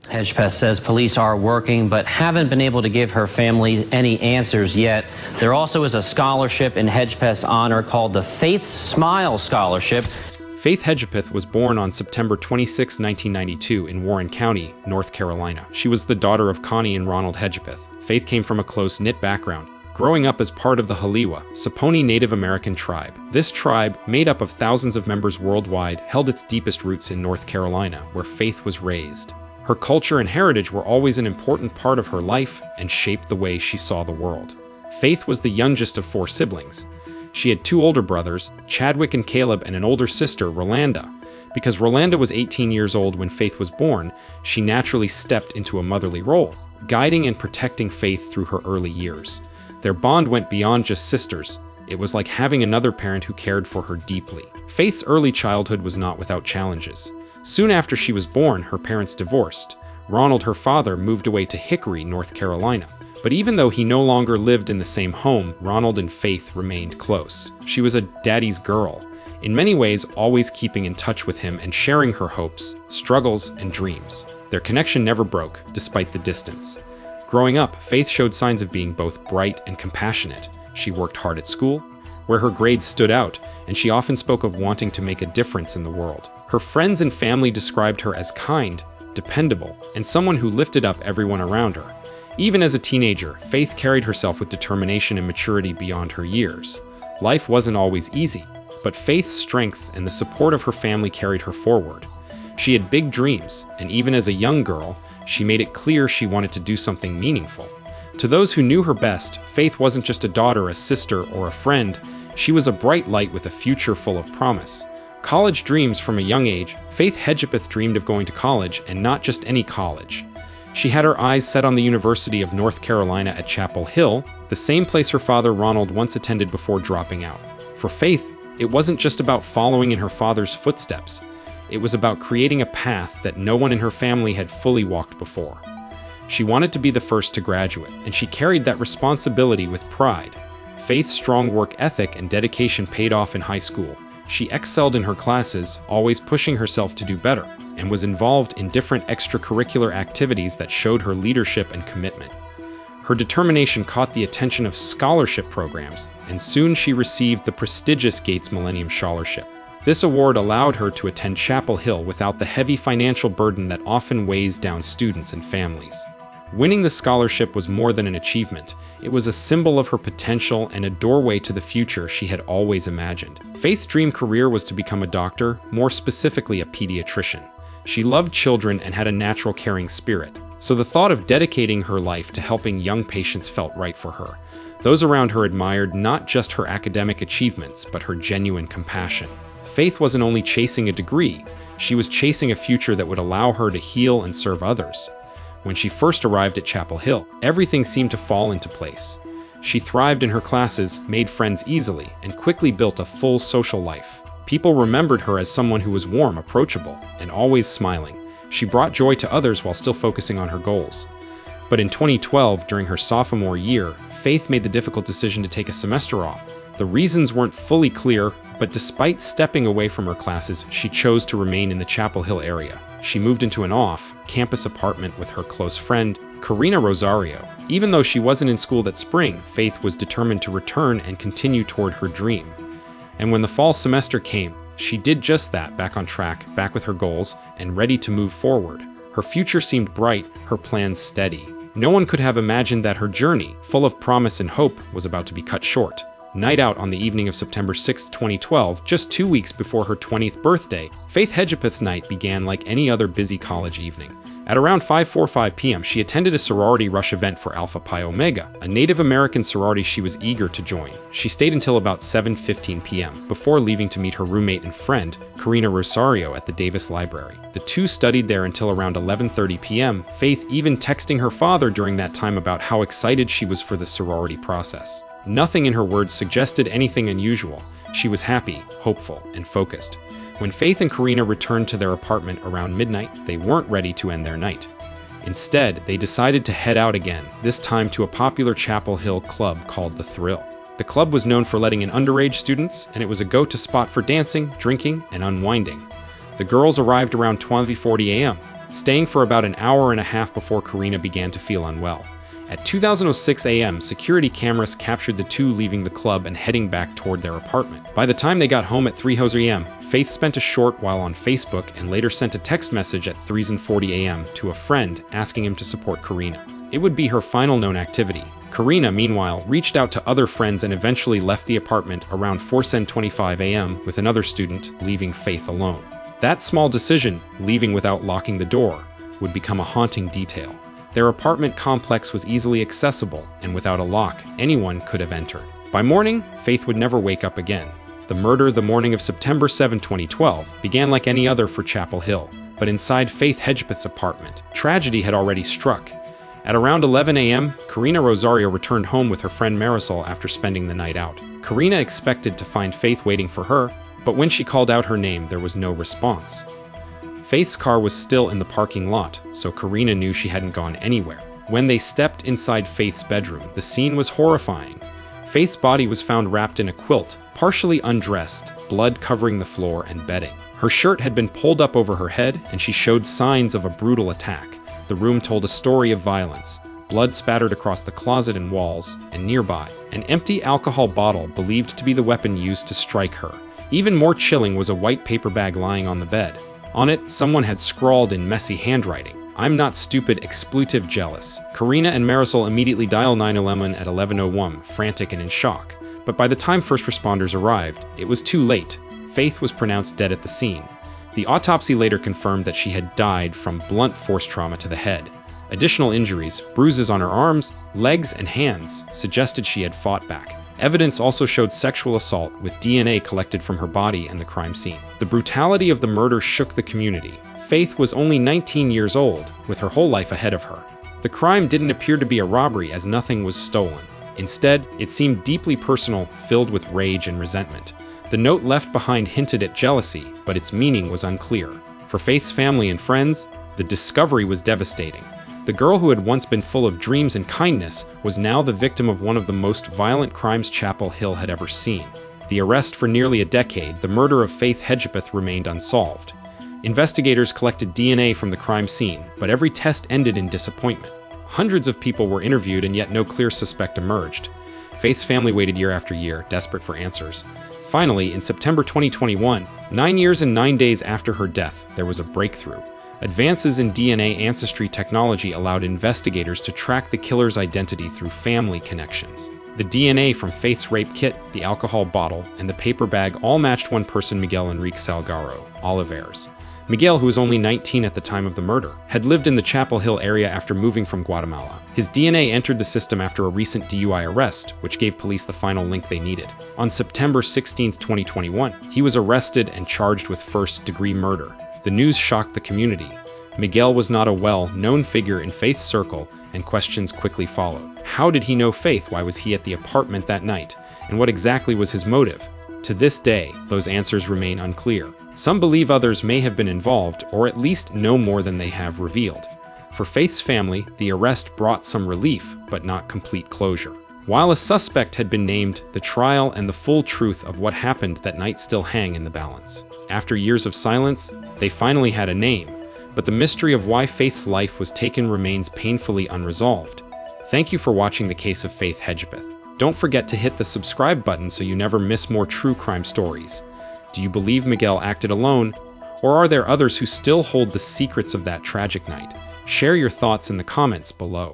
Hedgepeth says police are working but haven't been able to give her family any answers yet. There also is a scholarship in Hedgepeth's honor called the Faith Smile Scholarship. Faith Hedgepeth was born on September 26, 1992 in Warren County, North Carolina. She was the daughter of Connie and Ronald Hedgepeth. Faith came from a close-knit background, growing up as part of the Haliwa, Saponi Native American tribe. This tribe, made up of thousands of members worldwide, held its deepest roots in North Carolina, where Faith was raised. Her culture and heritage were always an important part of her life and shaped the way she saw the world. Faith was the youngest of 4 siblings. She had 2 older brothers, Chadwick and Caleb, and an older sister, Rolanda. Because Rolanda was 18 years old when Faith was born, she naturally stepped into a motherly role, guiding and protecting Faith through her early years. Their bond went beyond just sisters. It was like having another parent who cared for her deeply. Faith's early childhood was not without challenges. Soon after she was born, her parents divorced. Ronald, her father, moved away to Hickory, North Carolina. But even though he no longer lived in the same home, Ronald and Faith remained close. She was a daddy's girl, in many ways always keeping in touch with him and sharing her hopes, struggles, and dreams. Their connection never broke, despite the distance. Growing up, Faith showed signs of being both bright and compassionate. She worked hard at school, where her grades stood out, and she often spoke of wanting to make a difference in the world. Her friends and family described her as kind, dependable, and someone who lifted up everyone around her. Even as a teenager, Faith carried herself with determination and maturity beyond her years. Life wasn't always easy, but Faith's strength and the support of her family carried her forward. She had big dreams, and even as a young girl, she made it clear she wanted to do something meaningful. To those who knew her best, Faith wasn't just a daughter, a sister, or a friend. She was a bright light with a future full of promise. College dreams from a young age, Faith Hedgepeth dreamed of going to college, and not just any college. She had her eyes set on the University of North Carolina at Chapel Hill, the same place her father Ronald once attended before dropping out. For Faith, it wasn't just about following in her father's footsteps. It was about creating a path that no one in her family had fully walked before. She wanted to be the first to graduate, and she carried that responsibility with pride. Faith's strong work ethic and dedication paid off in high school. She excelled in her classes, always pushing herself to do better, and was involved in different extracurricular activities that showed her leadership and commitment. Her determination caught the attention of scholarship programs, and soon she received the prestigious Gates Millennium Scholarship. This award allowed her to attend Chapel Hill without the heavy financial burden that often weighs down students and families. Winning the scholarship was more than an achievement. It was a symbol of her potential and a doorway to the future she had always imagined. Faith's dream career was to become a doctor, more specifically a pediatrician. She loved children and had a natural caring spirit, so the thought of dedicating her life to helping young patients felt right for her. Those around her admired not just her academic achievements, but her genuine compassion. Faith wasn't only chasing a degree, she was chasing a future that would allow her to heal and serve others. When she first arrived at Chapel Hill, everything seemed to fall into place. She thrived in her classes, made friends easily, and quickly built a full social life. People remembered her as someone who was warm, approachable, and always smiling. She brought joy to others while still focusing on her goals. But in 2012, during her sophomore year, Faith made the difficult decision to take a semester off. The reasons weren't fully clear, but despite stepping away from her classes, she chose to remain in the Chapel Hill area. She moved into an off-campus apartment with her close friend, Karina Rosario. Even though she wasn't in school that spring, Faith was determined to return and continue toward her dream. And when the fall semester came, she did just that, back on track, back with her goals, and ready to move forward. Her future seemed bright, her plans steady. No one could have imagined that her journey, full of promise and hope, was about to be cut short. Night out on the evening of September 6, 2012, just 2 weeks before her 20th birthday, Faith Hedgepeth's night began like any other busy college evening. At around 5:45 p.m., she attended a sorority rush event for Alpha Pi Omega, a Native American sorority she was eager to join. She stayed until about 7:15 p.m., before leaving to meet her roommate and friend, Karina Rosario, at the Davis Library. The two studied there until around 11:30 p.m., Faith even texting her father during that time about how excited she was for the sorority process. Nothing in her words suggested anything unusual. She was happy, hopeful, and focused. When Faith and Karina returned to their apartment around midnight, they weren't ready to end their night. Instead, they decided to head out again, this time to a popular Chapel Hill club called The Thrill. The club was known for letting in underage students, and it was a go-to spot for dancing, drinking, and unwinding. The girls arrived around 12:40 a.m., staying for about an hour and a half before Karina began to feel unwell. At 2:06 a.m., security cameras captured the two leaving the club and heading back toward their apartment. By the time they got home at 3:00 a.m., Faith spent a short while on Facebook and later sent a text message at 3:40 a.m. to a friend asking him to support Karina. It would be her final known activity. Karina, meanwhile, reached out to other friends and eventually left the apartment around 4:25 a.m. with another student, leaving Faith alone. That small decision, leaving without locking the door, would become a haunting detail. Their apartment complex was easily accessible, and without a lock, anyone could have entered. By morning, Faith would never wake up again. The murder the morning of September 7, 2012, began like any other for Chapel Hill, but inside Faith Hedgepeth's apartment, tragedy had already struck. At around 11 a.m., Karina Rosario returned home with her friend Marisol after spending the night out. Karina expected to find Faith waiting for her, but when she called out her name, there was no response. Faith's car was still in the parking lot, so Karina knew she hadn't gone anywhere. When they stepped inside Faith's bedroom, the scene was horrifying. Faith's body was found wrapped in a quilt, partially undressed, blood covering the floor and bedding. Her shirt had been pulled up over her head, and she showed signs of a brutal attack. The room told a story of violence. Blood spattered across the closet and walls, and nearby, an empty alcohol bottle believed to be the weapon used to strike her. Even more chilling was a white paper bag lying on the bed. On it, someone had scrawled in messy handwriting, "I'm not stupid, expletive jealous." Karina and Marisol immediately dialed 911 at 11:01, frantic and in shock. But by the time first responders arrived, it was too late. Faith was pronounced dead at the scene. The autopsy later confirmed that she had died from blunt force trauma to the head. Additional injuries, bruises on her arms, legs, and hands, suggested she had fought back. Evidence also showed sexual assault, with DNA collected from her body and the crime scene. The brutality of the murder shook the community. Faith was only 19 years old, with her whole life ahead of her. The crime didn't appear to be a robbery, as nothing was stolen. Instead, it seemed deeply personal, filled with rage and resentment. The note left behind hinted at jealousy, but its meaning was unclear. For Faith's family and friends, the discovery was devastating. The girl who had once been full of dreams and kindness was now the victim of one of the most violent crimes Chapel Hill had ever seen. The arrest for nearly a decade, the murder of Faith Hedgepeth remained unsolved. Investigators collected DNA from the crime scene, but every test ended in disappointment. Hundreds of people were interviewed, and yet no clear suspect emerged. Faith's family waited year after year, desperate for answers. Finally, in September 2021, 9 years and 9 days after her death, there was a breakthrough. Advances in DNA ancestry technology allowed investigators to track the killer's identity through family connections. The DNA from Faith's rape kit, the alcohol bottle, and the paper bag all matched one person, Miguel Enrique Salgado Olivares. Miguel, who was only 19 at the time of the murder, had lived in the Chapel Hill area after moving from Guatemala. His DNA entered the system after a recent DUI arrest, which gave police the final link they needed. On September 16, 2021, he was arrested and charged with first-degree murder. The news shocked the community. Miguel was not a well-known figure in Faith's circle, and questions quickly followed. How did he know Faith? Why was he at the apartment that night? And what exactly was his motive? To this day, those answers remain unclear. Some believe others may have been involved, or at least know more than they have revealed. For Faith's family, the arrest brought some relief, but not complete closure. While a suspect had been named, the trial and the full truth of what happened that night still hang in the balance. After years of silence, they finally had a name, but the mystery of why Faith's life was taken remains painfully unresolved. Thank you for watching the Case of Faith Hedgepeth. Don't forget to hit the subscribe button so you never miss more true crime stories. Do you believe Miguel acted alone, or are there others who still hold the secrets of that tragic night? Share your thoughts in the comments below.